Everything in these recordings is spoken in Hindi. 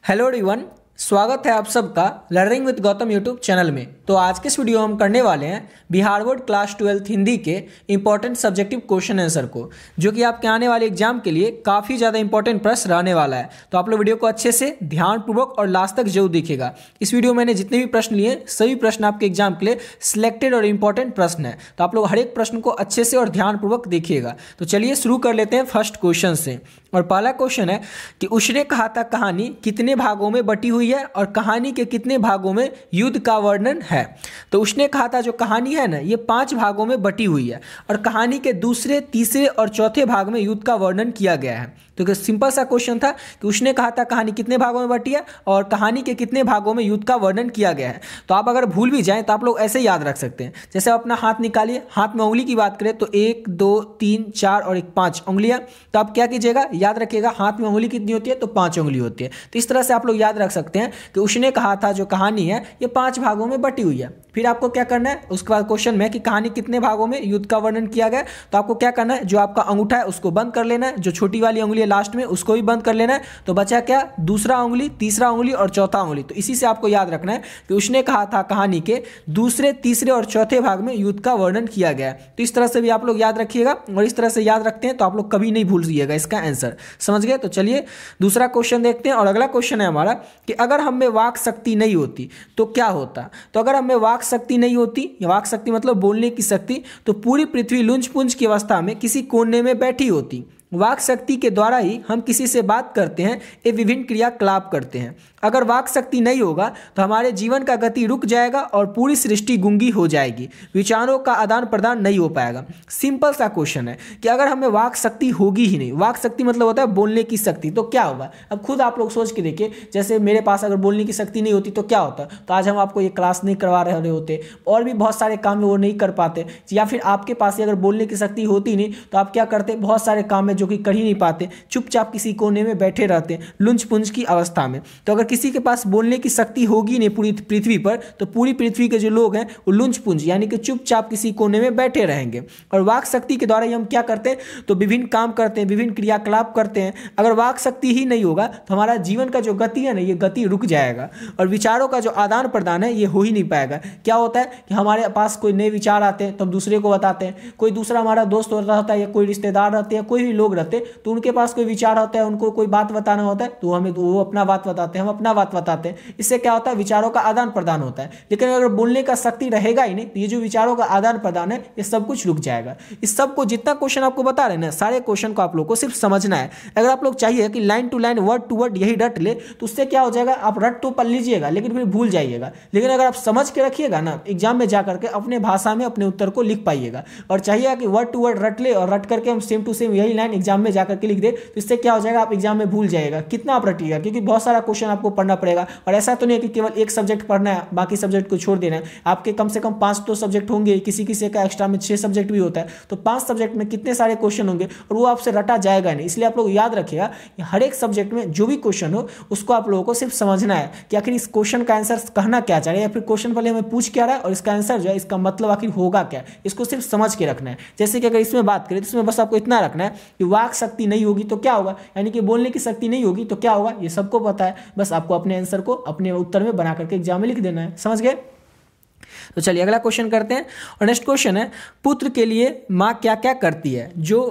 हेलो एवरीवन, स्वागत है आप सबका learning with Gautam YouTube channel में। तो आज के इस वीडियो में हम करने वाले हैं बिहार बोर्ड क्लास 12 हिंदी के इंपॉर्टेंट सब्जेक्टिव क्वेश्चन आंसर को, जो कि आपके आने वाले एग्जाम के लिए काफ़ी ज़्यादा इंपॉर्टेंट प्रश्न रहने वाला है। तो आप लोग वीडियो को अच्छे से ध्यानपूर्वक और लास्ट तक जरूर देखिएगा। इस वीडियो में मैंने जितने भी प्रश्न लिए सभी प्रश्न आपके एग्जाम के लिए सिलेक्टेड और इंपॉर्टेंट प्रश्न है, तो आप लोग हर एक प्रश्न को अच्छे से और ध्यानपूर्वक देखिएगा। तो चलिए शुरू कर लेते हैं फर्स्ट क्वेश्चन से। और पहला क्वेश्चन है कि उसने कहा था कहानी कितने भागों में बटी हुई है और कहानी के कितने भागों में युद्ध का वर्णन है। तो उसने कहा था जो कहानी है ना, ये 5 भागों में बटी हुई है और कहानी के दूसरे, तीसरे और चौथे भाग में युद्ध का वर्णन किया गया है। तो सिंपल सा क्वेश्चन था कि उसने कहा था कहानी कितने भागों में बटी है और कहानी के कितने भागों में युद्ध का वर्णन किया गया है। तो आप अगर भूल भी जाएं तो आप लोग ऐसे याद रख सकते हैं। जैसे आप अपना हाथ निकालिए, हाथ में उंगली की बात करें तो 1 2 3 4 और 5 उंगलियां। तो आप क्या कीजिएगा, याद रखिएगा हाथ में उंगली कितनी होती है, तो 5 उंगली होती है। तो इस तरह से आप लोग याद रख सकते हैं कि उसने कहा था जो कहानी है ये 5 भागों में बटी हुई है। फिर आपको क्या करना है, उसके बाद क्वेश्चन में कि कहानी कितने भागों में युद्ध का वर्णन किया गया, तो आपको क्या करना है, जो आपका अंगूठा है उसको बंद कर लेना है, जो छोटी वाली उंगली है लास्ट में उसको भी बंद कर लेना है। तो बचा क्या, दूसरा उंगली, तीसरा उंगली और चौथा उंगली। तो इसी से आपको याद रखना है कि उसने कहा था कहानी के दूसरे, तीसरे और चौथे भाग में युद्ध का वर्णन किया गया है। तो इस तरह से भी आप लोग याद रखिएगा और इस तरह से याद रखते हैं तो आप लोग कभी नहीं भूलिएगा इसका आंसर। समझ गए। तो चलिए दूसरा क्वेश्चन देखते हैं। और अगला क्वेश्चन है हमारा कि अगर हम में वाक शक्ति नहीं होती तो क्या होता। तो अगर हम में वाक शक्ति नहीं होती, वाक शक्ति मतलब बोलने की शक्ति, तो पूरी पृथ्वी लुंज पुंज की अवस्था में किसी कोने में बैठी होती। वाक शक्ति के द्वारा ही हम किसी से बात करते हैं, ये विभिन्न क्रियाकलाप करते हैं। अगर वाक शक्ति नहीं होगा तो हमारे जीवन का गति रुक जाएगा और पूरी सृष्टि गूंगी हो जाएगी, विचारों का आदान प्रदान नहीं हो पाएगा। सिंपल सा क्वेश्चन है कि अगर हमें वाक शक्ति होगी ही नहीं, वाक शक्ति मतलब होता है बोलने की शक्ति, तो क्या होगा। अब खुद आप लोग सोच के देखिए, जैसे मेरे पास अगर बोलने की शक्ति नहीं होती तो क्या होता, तो आज हम आपको ये क्लास नहीं करवा रहे होते और भी बहुत सारे काम वो नहीं कर पाते। या फिर आपके पास अगर बोलने की शक्ति होती नहीं तो आप क्या करते, बहुत सारे काम में जो कि कर ही नहीं पाते, चुपचाप किसी कोने में बैठे रहते लुंज पुंज की अवस्था में। तो अगर किसी के पास बोलने की शक्ति होगी नहीं पूरी पृथ्वी पर, तो पूरी पृथ्वी के जो लोग हैं वो लुंज पुंज यानी कि चुपचाप किसी कोने में बैठे रहेंगे। और वाक शक्ति के द्वारा ही हम क्या करते हैं, तो विभिन्न काम करते हैं, विभिन्न क्रियाकलाप करते हैं। अगर वाक शक्ति ही नहीं होगा तो हमारा जीवन का जो गति है ना, ये गति रुक जाएगा और विचारों का जो आदान प्रदान है ये हो ही नहीं पाएगा। क्या होता है कि हमारे पास कोई नए विचार आते हैं तो हम दूसरे को बताते हैं, कोई दूसरा हमारा दोस्त होता है या कोई रिश्तेदार रहते हैं, कोई भी लोग रहते हैं, तो उनके पास कोई विचार होता है, उनको कोई बात बताना होता है तो हमें वो अपना बात बताते हैं, हम अपना बात बताते हैं। इससे क्या होता है, विचारों का आदान प्रदान होता है। लेकिन अगर बोलने का शक्ति रहेगा ही नहीं तो ये जो विचारों का आदान प्रदान है ये सब कुछ रुक जाएगा। इस सब को जितना क्वेश्चन आपको बता रहे हैं ना, सारे क्वेश्चन को आप लोग को सिर्फ समझना है। अगर आप लोग चाहिए कि line to line, word to word यही रट ले तो उससे क्या हो जाएगा, आप रट तो पढ़ लीजिएगा लेकिन फिर भूल जाइएगा। लेकिन अगर आप समझ के रखिएगा ना, एग्जाम में जाकर के अपने भाषा में अपने उत्तर को लिख पाइएगा। और चाहिए कि वर्ड टू वर्ड रट ले और रट करके हम सेम टू सेम यही लाइन एग्जाम में जाकर के लिख दे, तो इससे क्या हो जाएगा, आप एग्जाम में भूल जाएगा। कितना आप रटिएगा, क्योंकि बहुत सारा क्वेश्चन आपको पढ़ना पड़ेगा। और ऐसा तो नहीं है कि केवल एक सब्जेक्ट पढ़ना है बाकी सब्जेक्ट को छोड़ देना है। आपके कम से कम 5 तो सब्जेक्ट होंगे, किसी किसी का एक्स्ट्रा में 6 सब्जेक्ट भी होता है, तो 5 सब्जेक्ट में कितने सारे क्वेश्चन होंगे और वो आपसे रटा जाएगा नहीं। इसलिए आप लोग याद रखिएगा कि हर एक सब्जेक्ट में जो भी क्वेश्चन हो उसको आप लोगों को सिर्फ समझना है कि आखिर इस क्वेश्चन का आंसर कहना क्या चाह रहे हैं, या फिर क्वेश्चन पहले हमें पूछ क्या रहा है और इसका आंसर जो है इसका मतलब आखिर होगा क्या, इसको सिर्फ समझ के रखना है। जैसे कि अगर इसमें बात करें तो इसमें बस आपको इतना रखना है कि वाक शक्ति नहीं होगी तो क्या होगा, यानी कि बोलने की शक्ति नहीं होगी तो क्या होगा, ये सबको पता है। बस आपको अपने आंसर को अपने उत्तर में बना करके एग्जाम में लिख देना है। समझ गए। तो चलिए अगला क्वेश्चन करते हैं। और नेक्स्ट क्वेश्चन है, पुत्र के लिए माँ क्या क्या करती है। जो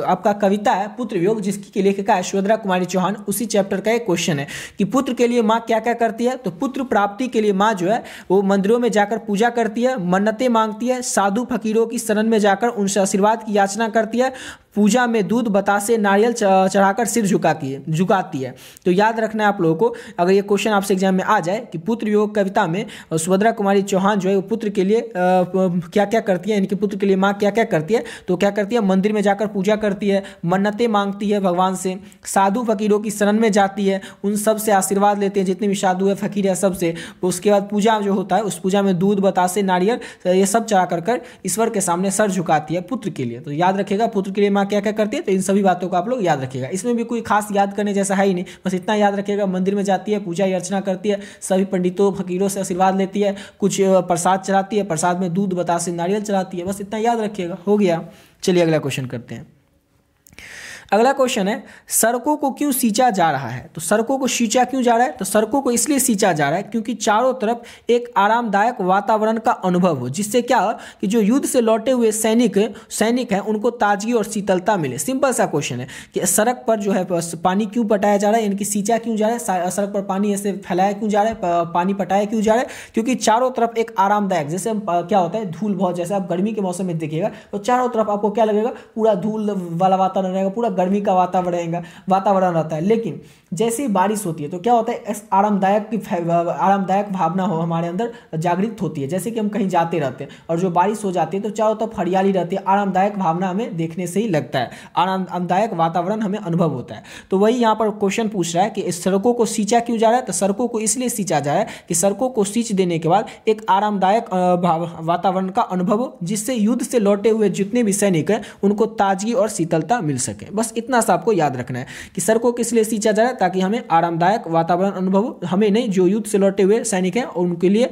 आपका कविता है पुत्र वियोग, जिसकी की लेखिका है सुभद्रा कुमारी चौहान, उसी चैप्टर का एक क्वेश्चन है कि पुत्र के लिए माँ क्या क्या करती है। तो पुत्र प्राप्ति के लिए माँ जो है वो मंदिरों में जाकर पूजा करती है, मन्नतें मांगती है, साधु फकीरों की शरण में जाकर उनसे आशीर्वाद की याचना करती है, पूजा में दूध बतासे नारियल चढ़ाकर सिर झुकाती है। तो याद रखना है आप लोगों को, अगर ये क्वेश्चन आपसे एग्जाम में आ जाए कि पुत्र वियोग कविता में सुभद्रा कुमारी चौहान जो है वो पुत्र के लिए क्या क्या करती है, यानी कि पुत्र के लिए माँ क्या क्या करती है, तो क्या करती है, मंदिर में जाकर पूजा करती है, मन्नतें मांगती है भगवान से, साधु फकीरों की शरण में जाती है, उन सब से आशीर्वाद लेते हैं जितने भी साधु है फकीर है सबसे। उसके बाद पूजा जो होता है उस पूजा में दूध बतासे नारियल ये सब चढ़ा कर ईश्वर के सामने सर झुकाती है पुत्र के लिए। तो याद रखिएगा पुत्र के लिए माँ क्या क्या करती है, तो इन सभी बातों को आप लोग याद रखिएगा। इसमें भी कोई खास याद करने जैसा है ही नहीं, बस इतना याद रखिएगा मंदिर में जाती है, पूजा अर्चना करती है, सभी पंडितों फकीरों से आशीर्वाद लेती है, कुछ प्रसाद चढ़ाती है, प्रसाद में दूध बतासे नारियल चढ़ाती है, बस इतना याद रखिएगा, हो गया। चलिए अगला क्वेश्चन करते हैं। अगला क्वेश्चन है, सड़कों को क्यों सींचा जा रहा है? तो सड़कों को सींचा क्यों जा रहा है? तो सड़कों को इसलिए सींचा जा रहा है क्योंकि चारों तरफ एक आरामदायक वातावरण का अनुभव हो, जिससे क्या हो कि जो युद्ध से लौटे हुए सैनिक हैं उनको ताजगी और शीतलता मिले। सिंपल सा क्वेश्चन है कि सड़क पर जो है पानी क्यों पटाया जा रहा है, यानी कि सींचा क्यों जा रहा है, सड़क पर पानी ऐसे फैलाया क्यों जा रहा है, पानी पटाया क्यों जा रहा है? क्योंकि चारों तरफ एक आरामदायक, जैसे क्या होता है धूल बहुत, जैसे आप गर्मी के मौसम में देखिएगा तो चारों तरफ आपको क्या लगेगा, पूरा धूल वाला वातावरण रहेगा, पूरा गर्मी का वातावरण रहता है। लेकिन जैसे ही बारिश होती है तो क्या होता है, आरामदायक भावना हो हमारे अंदर जागृत होती है। जैसे कि हम कहीं जाते रहते हैं और जो बारिश हो जाती है तो चारों तरफ हरियाली रहती है, आरामदायक भावना हमें देखने से ही लगता है, आरामदायक वातावरण हमें अनुभव होता है। तो वही यहाँ पर क्वेश्चन पूछ रहा है कि इस सड़कों को सींचा क्यों जा रहा है? तो सड़कों को इसलिए सींचा जा रहा है कि सड़कों को सींच देने के बाद एक आरामदायक वातावरण का अनुभव हो, जिससे युद्ध से लौटे हुए जितने भी सैनिक हैं उनको ताजगी और शीतलता मिल सके। बस इतना सा आपको याद रखना है कि सड़कों को इसलिए सींचा जा रहा है ताकि हमें आरामदायक वातावरण अनुभव हो, हमें नहीं, जो युद्ध से लौटे हुए सैनिक हैं उनके लिए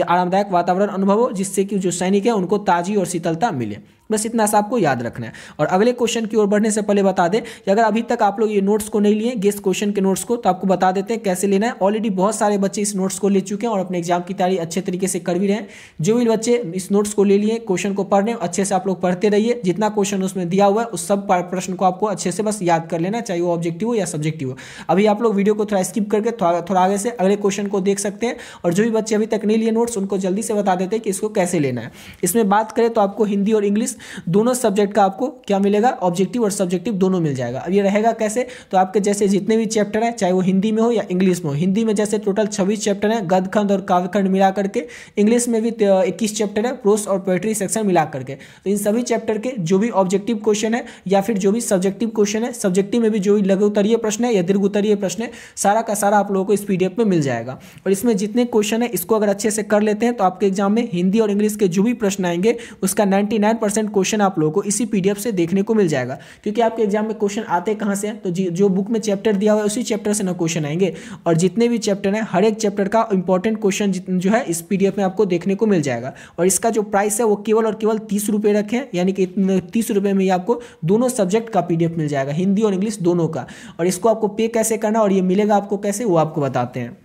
आरामदायक वातावरण अनुभव हो, जिससे कि जो सैनिक हैं उनको ताजगी और शीतलता मिले। बस इतना सा आपको याद रखना है। और अगले क्वेश्चन की ओर बढ़ने से पहले बता दें कि अगर अभी तक आप लोग ये नोट्स को नहीं लिए, गेस क्वेश्चन के नोट्स को, तो आपको बता देते हैं कैसे लेना है। ऑलरेडी बहुत सारे बच्चे इस नोट्स को ले चुके हैं और अपने एग्जाम की तैयारी अच्छे तरीके से कर भी रहे हैं। जो भी बच्चे इस नोट्स को ले लिए, क्वेश्चन को पढ़ रहे हैं, अच्छे से आप लोग पढ़ते रहिए। जितना क्वेश्चन उसमें दिया हुआ है उस सब प्रश्न को आपको अच्छे से बस याद कर लेना, चाहे वो ऑब्जेक्टिव हो या सब्जेक्टिव हो। अभी आप लोग वीडियो को थोड़ा स्किप करके थोड़ा आगे से अगले क्वेश्चन को देख सकते हैं। और जो भी बच्चे अभी तक नहीं लिए नोट्स, उनको जल्दी से बता देते हैं कि इसको कैसे लेना है। इसमें बात करें तो आपको हिंदी और इंग्लिश दोनों सब्जेक्ट का आपको क्या मिलेगा, ऑब्जेक्टिव और सब्जेक्टिव दोनों मिल जाएगा। अब ये रहेगा कैसे, तो आपके जैसे जितने भी चैप्टर है, चाहे वो हिंदी में हो या इंग्लिश में हो, हिंदी में जैसे टोटल 26 चैप्टर है गद्य खंड और काव्य खंड मिला करके, इंग्लिश में भी 21 चैप्टर है प्रोस और पोएट्री सेक्शन मिला करके। तो इन सभी चैप्टर के जो भी ऑब्जेक्टिव क्वेश्चन है या फिर जो भी सब्जेक्टिव क्वेश्चन है, सब्जेक्टिव में भी जो भी लघु उत्तरीय प्रश्न है या दीर्घ उत्तरीय प्रश्न है, सारा का सारा आप लोगों को इस पीडीएफ में मिल जाएगा। और इसमें जितने क्वेश्चन है इसको अगर अच्छे से कर लेते हैं तो आपके एग्जाम में हिंदी और इंग्लिश के जो भी प्रश्न आएंगे उसका 99% क्वेश्चन आप लोगों को इसी पीडीएफ से देखने को मिल जाएगा। क्योंकि आपके एग्जाम में क्वेश्चन आते कहां से हैं, तो जो बुक में चैप्टर दिया हुआ है उसी चैप्टर से ना क्वेश्चन आएंगे। और जितने भी चैप्टर हैं हर एक चैप्टर का इंपॉर्टेंट क्वेश्चन जो है इस पीडीएफ में आपको देखने को मिल जाएगा। और इसका जो प्राइस है वो केवल और केवल 30 रुपये रखें, यानी कि 30 रुपये में ही आपको दोनों सब्जेक्ट का पीडीएफ मिल जाएगा, हिंदी और इंग्लिश दोनों का। और इसको आपको पे कैसे करना और ये मिलेगा आपको कैसे, वो आपको बताते हैं।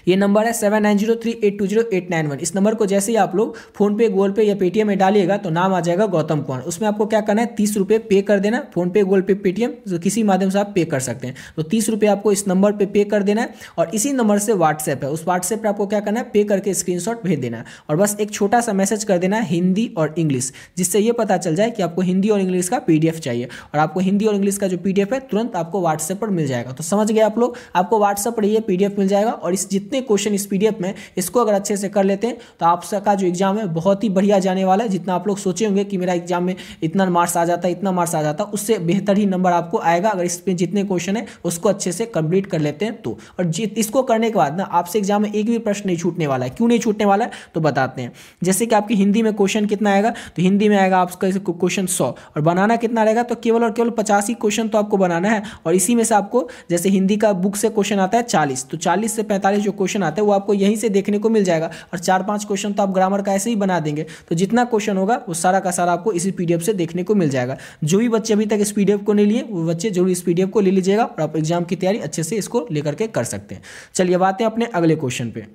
ये नंबर है 7903820891। इस नंबर को जैसे ही आप लोग फोन पे, गूगल पे या पेटीएम में डालिएगा तो नाम आ जाएगा गौतम कुमार। उसमें आपको क्या करना है, 30 रुपये पे कर देना। फोन पे, गूगल पे, पेटीएम तो किसी माध्यम से आप पे कर सकते हैं। तो 30 रुपये आपको इस नंबर पे कर देना है। और इसी नंबर से व्हाट्सएप है, उस व्हाट्सएप पर आपको क्या करना है, पे करके स्क्रीनशॉट भेज देना है। और बस एक छोटा सा मैसेज कर देना है हिंदी और इंग्लिश, जिससे ये पता चल जाए कि आपको हिंदी और इंग्लिश का पीडीएफ चाहिए। और आपको हिंदी और इंग्लिश का जो पीडीएफ है तुरंत आपको व्हाट्सएप पर मिल जाएगा। तो समझ गए आप लोग, आपको व्हाट्सएप पर ये पीडीएफ मिल जाएगा। और इस जितने क्वेश्चन इस पीडीएफ में, इसको अगर अच्छे से कर लेते हैं तो आपका जो एग्जाम है बहुत ही बढ़िया जाने वाला है। जितना आप लोग सोचे होंगे कि मेरा एग्जाम में इतना मार्क्स आ जाता है, इतना मार्क्स आ जाता है, उससे बेहतर ही नंबर आपको आएगा अगर इसमें जितने क्वेश्चन है उसको अच्छे से कंप्लीट कर लेते हैं तो। और इसको करने के बाद ना आपसे एग्जाम में एक भी प्रश्न नहीं छूटने वाला है। क्यों नहीं छूटने वाला है तो बताते हैं। जैसे कि आपकी हिंदी में क्वेश्चन कितना आएगा, तो हिंदी में आएगा आपका क्वेश्चन 100 और बनाना कितना रहेगा, तो केवल और केवल 50 ही क्वेश्चन तो आपको बनाना है। और इसी में से आपको जैसे हिंदी का बुक से क्वेश्चन आता है 40, तो 40 से 45 जो क्वेश्चन आते हैं वो आपको यहीं से देखने को मिल जाएगा। और 4-5 क्वेश्चन तो आप ग्रामर का ऐसे ही बना देंगे। तो जितना क्वेश्चन होगा वो सारा का सारा आपको इसी पीडीएफ से देखने को मिल जाएगा। जो भी बच्चे अभी तक इस पीडीएफ को नहीं लिए वो बच्चे जरूर इस पीडीएफ को ले लीजिएगा और आप एग्जाम की तैयारी अच्छे से इसको लेकर के कर सकते हैं। चलिए अब आते हैं अपने अगले क्वेश्चन पे।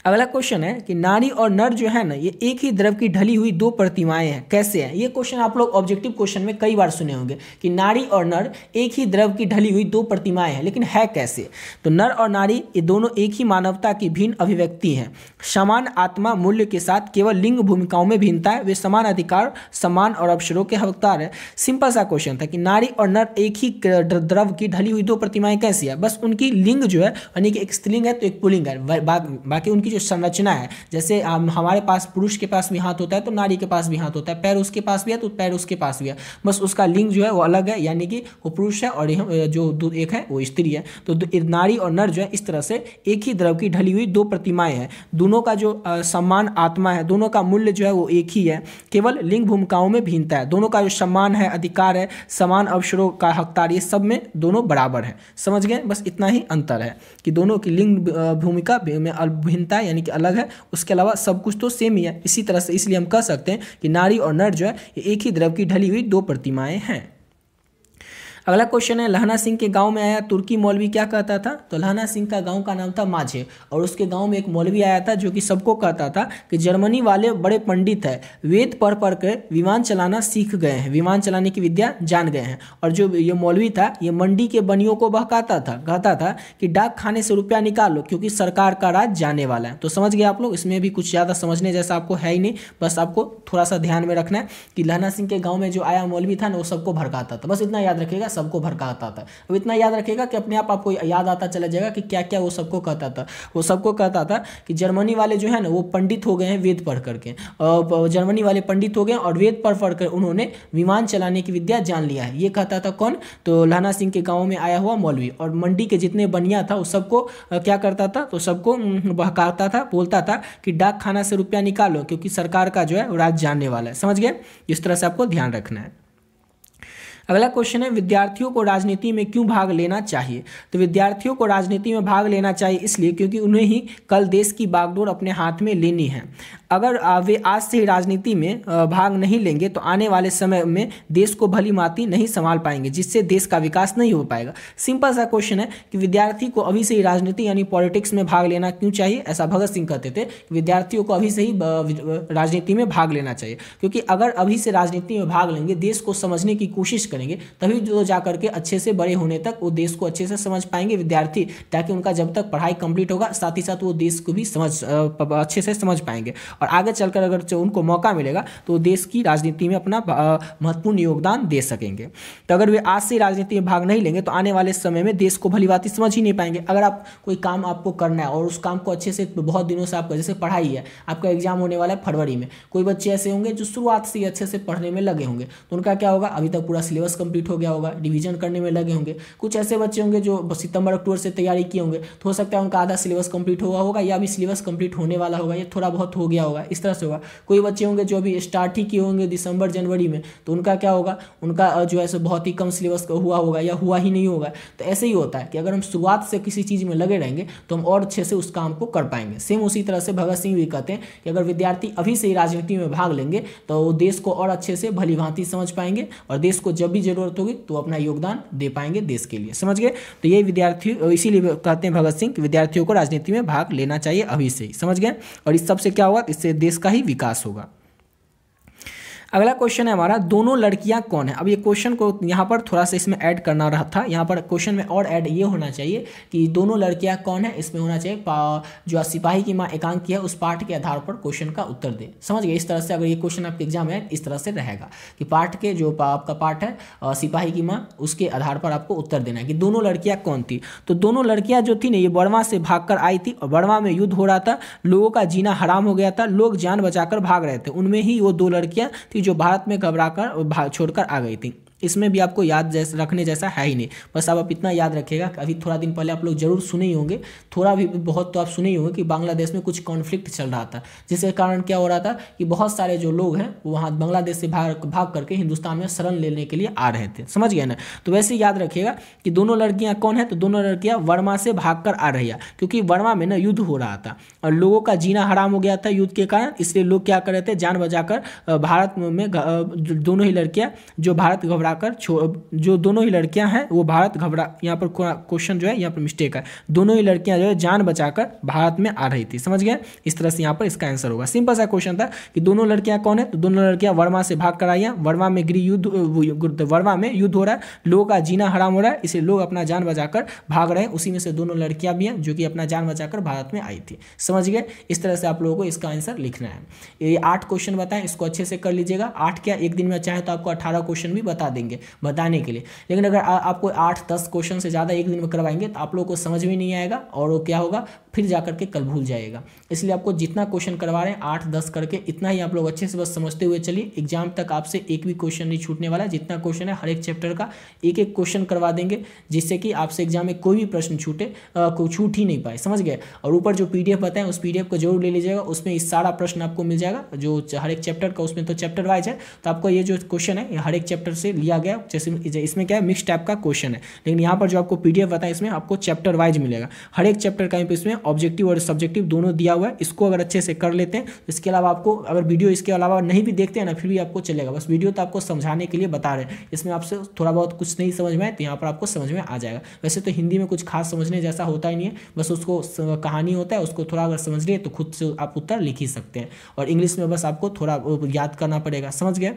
अगला क्वेश्चन है कि नारी और नर जो है ना, ये एक ही द्रव की ढली हुई दो प्रतिमाएं हैं, कैसे हैं? ये क्वेश्चन आप लोग ऑब्जेक्टिव क्वेश्चन में कई बार सुने होंगे कि नारी और नर एक ही द्रव की ढली हुई दो प्रतिमाएं हैं, लेकिन है कैसे? तो नर और नारी ये दोनों एक ही मानवता की भिन्न अभिव्यक्ति हैं। समान आत्मा मूल्य के साथ केवल लिंग भूमिकाओं में भिन्नता है। वे समान अधिकार, सम्मान और अवसरों के हकदार है। सिंपल सा क्वेश्चन था कि नारी और नर एक ही द्रव की ढली हुई दो प्रतिमाएं कैसी है? बस उनकी लिंग जो है, यानी कि एक स्त्रीलिंग है तो एक पुल्लिंग है, बाकी उनकी जो संरचना है, जैसे हमारे पास पुरुष के पास भी हाथ होता है तो नारी के पास भी हाथ होता है, पैर उसके पास भी है तो पैर उसके पास भी है, बस उसका लिंग जो है वो अलग है, यानी कि वो पुरुष है और जो एक है वो स्त्री है। तो नारी और नर जो है इस तरह से एक ही द्रव की ढली हुई दो प्रतिमाएं हैं। दोनों का जो सम्मान आत्मा है, दोनों का मूल्य जो है वो एक ही है, केवल लिंग भूमिकाओं में भिन्नता है। दोनों का जो सम्मान है, अधिकार है, समान अवसरों का हकदार, ये सब में दोनों बराबर है। समझ गए? बस इतना ही अंतर है कि दोनों की लिंग भूमिका में भिन्नता है, यानी कि अलग है, उसके अलावा सब कुछ तो सेम ही है। इसी तरह से इसलिए हम कह सकते हैं कि नारी और नर जो है ये एक ही द्रव की ढली हुई दो प्रतिमाएं हैं। अगला क्वेश्चन है, लहना सिंह के गांव में आया तुर्की मौलवी क्या कहता था? तो लहना सिंह का गांव का नाम था माझे और उसके गांव में एक मौलवी आया था जो कि सबको कहता था कि जर्मनी वाले बड़े पंडित है, वेद पढ़ पढ़ कर विमान चलाना सीख गए हैं, विमान चलाने की विद्या जान गए हैं। और जो ये मौलवी था ये मंडी के बनियों को बहकाता था, कहता था कि डाक खाने से रुपया निकालो क्योंकि सरकार का राज जाने वाला है। तो समझ गए आप लोग, इसमें भी कुछ ज़्यादा समझने जैसा आपको है ही नहीं, बस आपको थोड़ा सा ध्यान में रखना है कि लहना सिंह के गाँव में जो आया मौलवी था ना वो सबको भड़काता था, बस इतना याद रखिएगा, सबको भड़काता था। अब इतना याद रखिएगा कि अपने आप आपको याद आता चला जाएगा कि क्या क्या वो सबको कहता था। वो सबको कहता था कि जर्मनी वाले जो है ना वो पंडित हो गए हैं वेद पढ़ करके, जर्मनी वाले पंडित हो गए और वेद पढ़ पढ़ कर उन्होंने विमान चलाने की विद्या जान लिया है। ये कहता था कौन? तो लहना सिंह के गाँव में आया हुआ मौलवी। और मंडी के जितने बनिया था वो सबको क्या करता था? तो सबको बहकाता था, बोलता था कि डाक खाना से रुपया निकालो क्योंकि सरकार का जो है राज जानने वाला है। समझ गए? इस तरह से आपको ध्यान रखना है। अगला क्वेश्चन है, विद्यार्थियों को राजनीति में क्यों भाग लेना चाहिए? तो विद्यार्थियों को राजनीति में भाग लेना चाहिए इसलिए क्योंकि उन्हें ही कल देश की बागडोर अपने हाथ में लेनी है। अगर वे आज से ही राजनीति में भाग नहीं लेंगे तो आने वाले समय में देश को भली भांति नहीं संभाल पाएंगे, जिससे देश का विकास नहीं हो पाएगा। सिंपल सा क्वेश्चन है कि विद्यार्थी को अभी से ही राजनीति यानी पॉलिटिक्स में भाग लेना क्यों चाहिए? ऐसा भगत सिंह कहते थे कि विद्यार्थियों को अभी से ही राजनीति में भाग लेना चाहिए, क्योंकि अगर अभी से राजनीति में भाग लेंगे, देश को समझने की कोशिश करेंगे, तभी जो जाकर के अच्छे से बड़े होने तक वो देश को अच्छे से समझ पाएंगे विद्यार्थी, ताकि उनका जब तक पढ़ाई कंप्लीट होगा साथ ही साथ वो देश को भी अच्छे से समझ पाएंगे और आगे चलकर अगर उनको मौका मिलेगा तो देश की राजनीति में अपना महत्वपूर्ण योगदान दे सकेंगे। तो अगर वे आज से राजनीति में भाग नहीं लेंगे तो आने वाले समय में देश को भलीभांति समझ ही नहीं पाएंगे। अगर आप कोई काम आपको करना है और उस काम को अच्छे से बहुत दिनों से आपका, जैसे पढ़ाई है, आपका एग्जाम होने वाला है फरवरी में, कोई बच्चे ऐसे होंगे जो शुरुआत से ही अच्छे से पढ़ने में लगे होंगे, तो उनका क्या होगा? अभी तक पूरा सिलेबस कंप्लीट हो गया होगा, रिवीजन करने में लगे होंगे। कुछ ऐसे बच्चे होंगे जो सितंबर अक्टूबर से तैयारी किए होंगे, तो हो सकता है उनका आधा सिलेबस कंप्लीट हुआ होगा या अभी सिलेबस कंप्लीट होने वाला होगा या थोड़ा बहुत हो गया होगा, इस तरह से होगा। कोई बच्चे होंगे जो अभी स्टार्ट ही किए होंगे दिसंबर जनवरी में, तो उनका क्या होगा? उनका जो है बहुत ही कम सिलेबस हुआ होगा या हुआ ही नहीं होगा। तो ऐसे ही होता है कि अगर हम शुरुआत से किसी चीज़ में लगे रहेंगे तो हम और अच्छे से उस काम को कर पाएंगे। सेम उसी तरह से भगत सिंह भी कहते हैं कि अगर विद्यार्थी अभी से ही राजनीति में भाग लेंगे तो वो देश को और अच्छे से भली भांति समझ पाएंगे और देश को जब भी जरूरत होगी तो अपना योगदान दे पाएंगे देश के लिए। समझ गए? तो ये विद्यार्थी, इसीलिए कहते हैं भगत सिंह कि विद्यार्थियों को राजनीति में भाग लेना चाहिए अभी से ही। समझ गए? और इस सबसे क्या होगा? इससे देश का ही विकास होगा। अगला क्वेश्चन है हमारा, दोनों लड़कियां कौन है? अब ये क्वेश्चन को यहाँ पर थोड़ा सा इसमें ऐड करना रहा था, यहाँ पर क्वेश्चन में और ऐड ये होना चाहिए कि दोनों लड़कियां कौन है, इसमें होना चाहिए जो सिपाही की माँ एकांकी है उस पाठ के आधार पर क्वेश्चन का उत्तर दे। समझ गए? इस तरह से अगर ये क्वेश्चन आपके एग्जाम में है इस तरह से रहेगा कि पाठ के जो आपका पाठ है सिपाही की माँ, उसके आधार पर आपको उत्तर देना है कि दोनों लड़कियाँ कौन थी। तो दोनों लड़कियाँ जो थी ना ये बर्मा से भाग कर आई थी और बर्मा में युद्ध हो रहा था, लोगों का जीना हराम हो गया था, लोग जान बचाकर भाग रहे थे, उनमें ही वो दो लड़कियाँ थी जो भारत में घबराकर छोड़कर आ गई थी। इसमें भी आपको याद रखने जैसा है ही नहीं, बस आप इतना याद रखिएगा कि अभी थोड़ा दिन पहले आप लोग जरूर सुने ही होंगे, थोड़ा भी बहुत तो आप सुने ही होंगे कि बांग्लादेश में कुछ कॉन्फ्लिक्ट चल रहा था, जिसके कारण क्या हो रहा था कि बहुत सारे जो लोग हैं वो वहाँ बांग्लादेश से भाग करके हिंदुस्तान में शरण लेने के लिए आ रहे थे। समझ गए ना? तो वैसे याद रखिएगा कि दोनों लड़कियाँ कौन है? तो दोनों लड़कियाँ वर्मा से भाग कर आ रही है, क्योंकि वर्मा में ना युद्ध हो रहा था और लोगों का जीना हराम हो गया था युद्ध के कारण, इसलिए लोग क्या कर रहे थे? जान बचाकर भारत में दोनों ही लड़कियाँ जो भारत घबराकर जो दोनों ही लड़कियां हैं वो भारत घबरा, यहाँ पर क्वेश्चन जो है यहाँ पर मिस्टेक है, दोनों ही लड़कियां जो है जान बचाकर भारत में आ रही थी। समझ गए? इस तरह से यहाँ पर इसका आंसर होगा। सिंपल सा क्वेश्चन था कि दोनों लड़कियां कौन है? तो दोनों लड़कियां वर्मा से भाग कर आई हैं, वर्मा में वर्मा में युद्ध हो रहा है, लोगों का जीना हराम हो रहा है, इसलिए लोग अपना जान बचाकर भाग रहे हैं, उसी में से दोनों लड़कियां भी हैं जो कि अपना जान बचाकर भारत में आई थी। समझ गए? इस तरह से आप लोगों को इसका आंसर लिखना है। ये 8 क्वेश्चन बताएं, इसको अच्छे से कर लीजिएगा। 8 क्या, एक दिन में चाहे तो आपको 18 क्वेश्चन भी बता देंगे बताने के लिए, लेकिन अगर आपको 8-10 क्वेश्चन से ज़्यादा एक दिन में करवाएंगे तो आप लोगों को समझ में नहीं आएगा और वो क्या होगा, फिर जाकर के कल भूल जाएगा। इसलिए आपको जितना क्वेश्चन करवा रहे हैं 8-10 करके, इतना ही आप लोग अच्छे से बस समझते हुए चलिए। एग्जाम तक आपसे एक भी क्वेश्चन नहीं छूटने वाला, जितना क्वेश्चन है हर एक चैप्टर का एक एक क्वेश्चन करवा देंगे, जिससे कि आपसे एग्जाम में कोई भी प्रश्न छूट ही नहीं पाए। समझ गए? और ऊपर जो PDF बताएं उस PDF को जरूर ले लीजिएगा, उसमें इस सारा प्रश्न आपको मिल जाएगा जो हर एक चैप्टर का, उसमें तो चैप्टर वाइज है, तो आपको ये जो क्वेश्चन है हर एक चैप्टर से लिया गया। जैसे इसमें क्या है, मिक्स टाइप का क्वेश्चन है, लेकिन यहाँ पर जो आपको PDF बताएं इसमें आपको चैप्टर वाइज मिलेगा, हर एक चैप्टर का इसमें ऑब्जेक्टिव और सब्जेक्टिव दोनों दिया हुआ है, इसको अगर अच्छे से कर लेते हैं। इसके अलावा आपको अगर वीडियो इसके अलावा नहीं भी देखते हैं ना, फिर भी आपको चलेगा, बस वीडियो तो आपको समझाने के लिए बता रहे हैं। इसमें आपसे थोड़ा बहुत कुछ नहीं समझ में आए तो यहाँ पर आपको समझ में आ जाएगा। वैसे तो हिंदी में कुछ खास समझने जैसा होता ही नहीं है, बस उसको कहानी होता है, उसको थोड़ा अगर समझ लिए तो खुद से आप उत्तर लिख ही सकते हैं। और इंग्लिश में बस आपको थोड़ा याद करना पड़ेगा, समझ गए।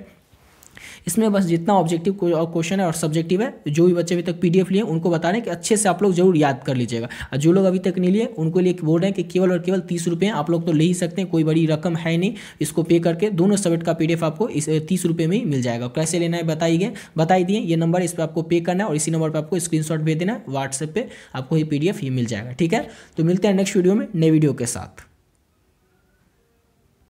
इसमें बस जितना ऑब्जेक्टिव क्वेश्चन है और सब्जेक्टिव है, जो भी बच्चे अभी तक पीडीएफ लिए उनको बता रहे हैं कि अच्छे से आप लोग जरूर याद कर लीजिएगा। और जो लोग अभी तक नहीं लिए उनको लिए बोल रहे हैं कि केवल और केवल 30 रुपये आप लोग तो ले ही सकते हैं, कोई बड़ी रकम है नहीं। इसको पे करके दोनों सब्जेक्ट का पीडीएफ आपको इस 30 रुपये में ही मिल जाएगा। कैसे लेना है बताई दिए, ये नंबर इस पर आपको पे करना है और इसी नंबर पर आपको स्क्रीनशॉट भेज देना है, व्हाट्सएप पे आपको ये पीडीएफ ही मिल जाएगा। ठीक है, तो मिलते हैं नेक्स्ट वीडियो में नए वीडियो के साथ।